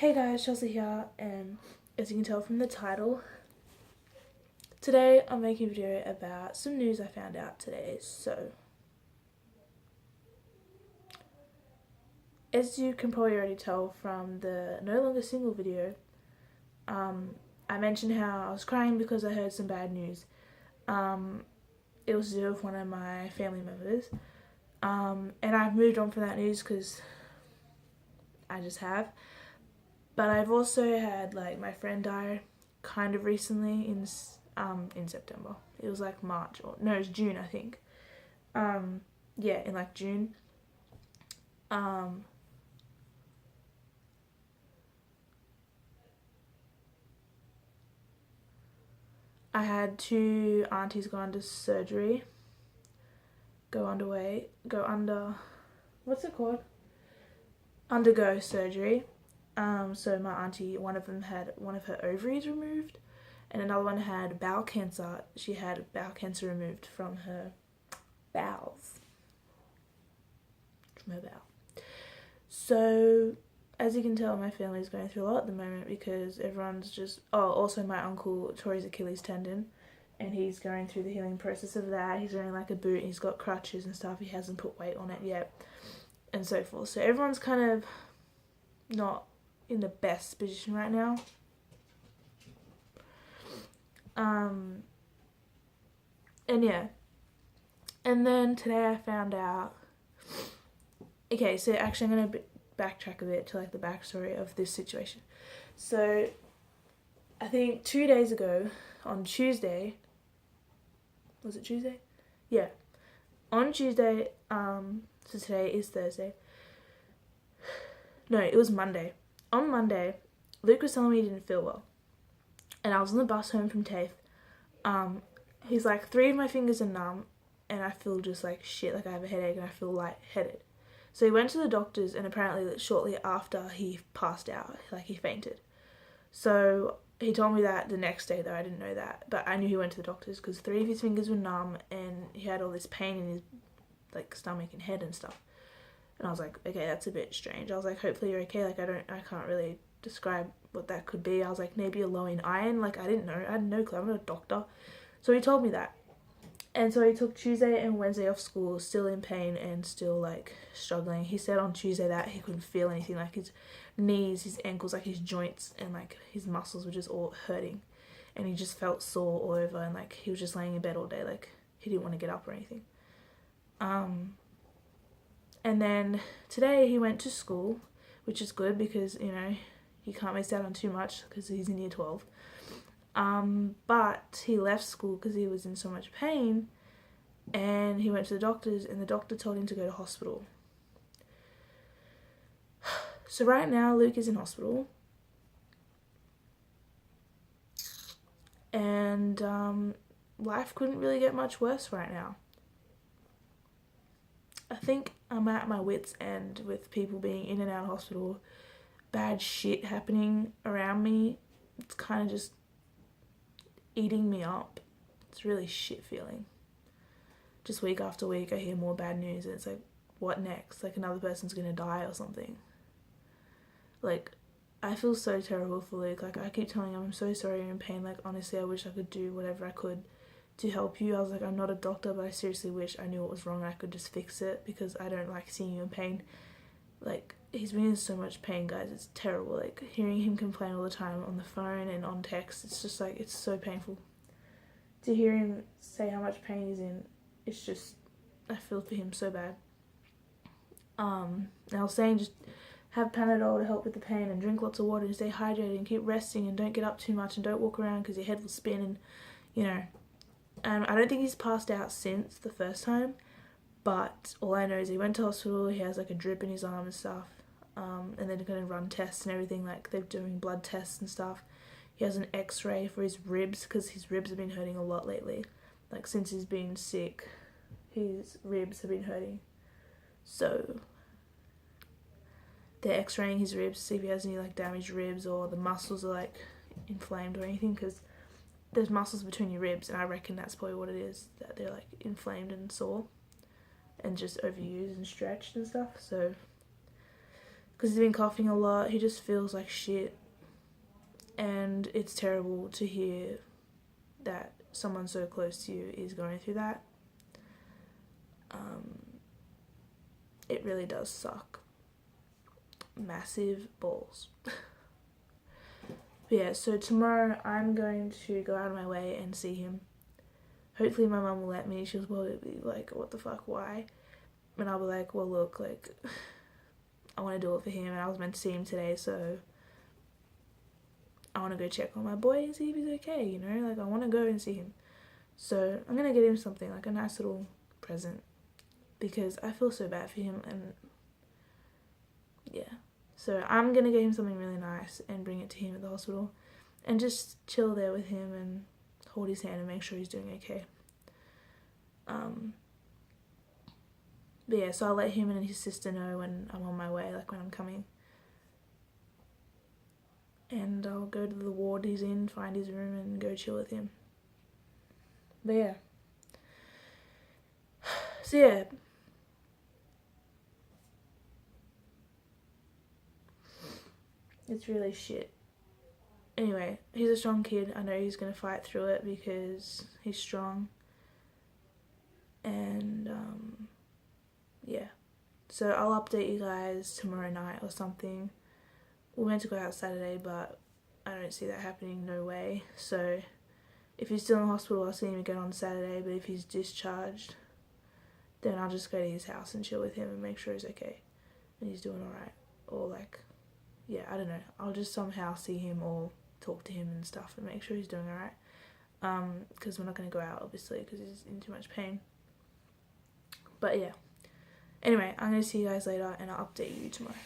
Hey guys, Chelsea here, and as you can tell from the title, today I'm making a video about some news I found out today. So, as you can probably already tell from the No Longer Single video, I mentioned how I was crying because I heard some bad news. It was to do with one of my family members, and I've moved on from that news because I just have. But I've also had my friend die kind of recently in September. It was like March or no, it was June, I think. Yeah, in June. Um I had two aunties go under surgery. Go under what's it called? Undergo surgery. So my auntie, one of them had one of her ovaries removed and another one had bowel cancer. She had bowel cancer removed from her bowels. From her bowel. So, as you can tell, my family is going through a lot at the moment because everyone's just. Oh, also, my uncle tore his Achilles tendon and he's going through the healing process of that. He's wearing a boot, he's got crutches and stuff, he hasn't put weight on it yet, and so forth. So, everyone's kind of not in the best position right now. And yeah. And then today I found out. Okay, so actually, I'm gonna backtrack a bit to the backstory of this situation. So, I think 2 days ago, on Tuesday, was it Tuesday? Yeah, on Tuesday. So today is Thursday. No, it was Monday. On Monday, Luke was telling me he didn't feel well, and I was on the bus home from TAFE. He's like, 3 of my fingers are numb, and I feel just like shit. I have a headache and I feel lightheaded. So he went to the doctors, and apparently shortly after he passed out, he fainted. So he told me that the next day, though I didn't know that, but I knew he went to the doctors because 3 of his fingers were numb, and he had all this pain in his stomach and head and stuff. And I was like, okay, that's a bit strange. I was like, hopefully you're okay. I can't really describe what that could be. I was like, maybe you're low in iron. I didn't know. I had no clue. I'm not a doctor. So he told me that. And so he took Tuesday and Wednesday off school, still in pain and still struggling. He said on Tuesday that he couldn't feel anything, his knees, his ankles, his joints and his muscles were just all hurting. And he just felt sore all over, and he was just laying in bed all day, he didn't want to get up or anything. And then today he went to school, which is good because, you can't miss out on too much because he's in year 12. But he left school because he was in so much pain, and he went to the doctors, and the doctor told him to go to hospital. So right now Luke is in hospital, and life couldn't really get much worse right now. I think I'm at my wit's end with people being in and out of hospital, bad shit happening around me. It's kind of just eating me up. It's really shit feeling. Just week after week I hear more bad news, and it's what next? Another person's gonna die or something. I feel so terrible for Luke. I keep telling him I'm so sorry you're in pain. Honestly, I wish I could do whatever I could to help you. I was I'm not a doctor, but I seriously wish I knew what was wrong and I could just fix it because I don't like seeing you in pain. He's been in so much pain, guys. It's terrible. Hearing him complain all the time on the phone and on text, it's just it's so painful. To hear him say how much pain he's in, it's just, I feel for him so bad. And I was saying just have Panadol to help with the pain and drink lots of water and stay hydrated and keep resting and don't get up too much and don't walk around because your head will spin and, I don't think he's passed out since the first time, but all I know is he went to hospital, he has a drip in his arm and stuff, and they're going to run tests and everything, they're doing blood tests and stuff. He has an x-ray for his ribs because his ribs have been hurting a lot lately. Since he's been sick, his ribs have been hurting. So they're x-raying his ribs to see if he has any damaged ribs or the muscles are inflamed or anything, because there's muscles between your ribs, and I reckon that's probably what it is, that they're inflamed and sore and just overused and stretched and stuff. So because he's been coughing a lot. He just feels like shit, and it's terrible to hear that someone so close to you is going through that. It really does suck. Massive balls. But yeah, so tomorrow I'm going to go out of my way and see him. Hopefully my mum will let me. She'll probably be like, what the fuck, why? And I'll be like, well look, like, I want to do it for him, and I was meant to see him today, so I want to go check on my boy and see if he's okay, you know? Like, I want to go and see him. So I'm going to get him something, like a nice little present, because I feel so bad for him, and yeah. So I'm going to get him something really nice and bring it to him at the hospital and just chill there with him and hold his hand and make sure he's doing okay. But yeah, so I'll let him and his sister know when I'm on my way, like when I'm coming. And I'll go to the ward he's in, find his room and go chill with him. But yeah. So yeah. It's really shit. Anyway, he's a strong kid. I know he's going to fight through it because he's strong. And yeah. So I'll update you guys tomorrow night or something. We're meant to go out Saturday, but I don't see that happening, no way. So if he's still in the hospital, I'll see him again on Saturday. But if he's discharged, then I'll just go to his house and chill with him and make sure he's okay and he's doing alright. Or like, yeah, I don't know. I'll just somehow see him or talk to him and stuff and make sure he's doing alright. Because we're not going to go out, obviously, because he's in too much pain. But yeah. Anyway, I'm going to see you guys later and I'll update you tomorrow.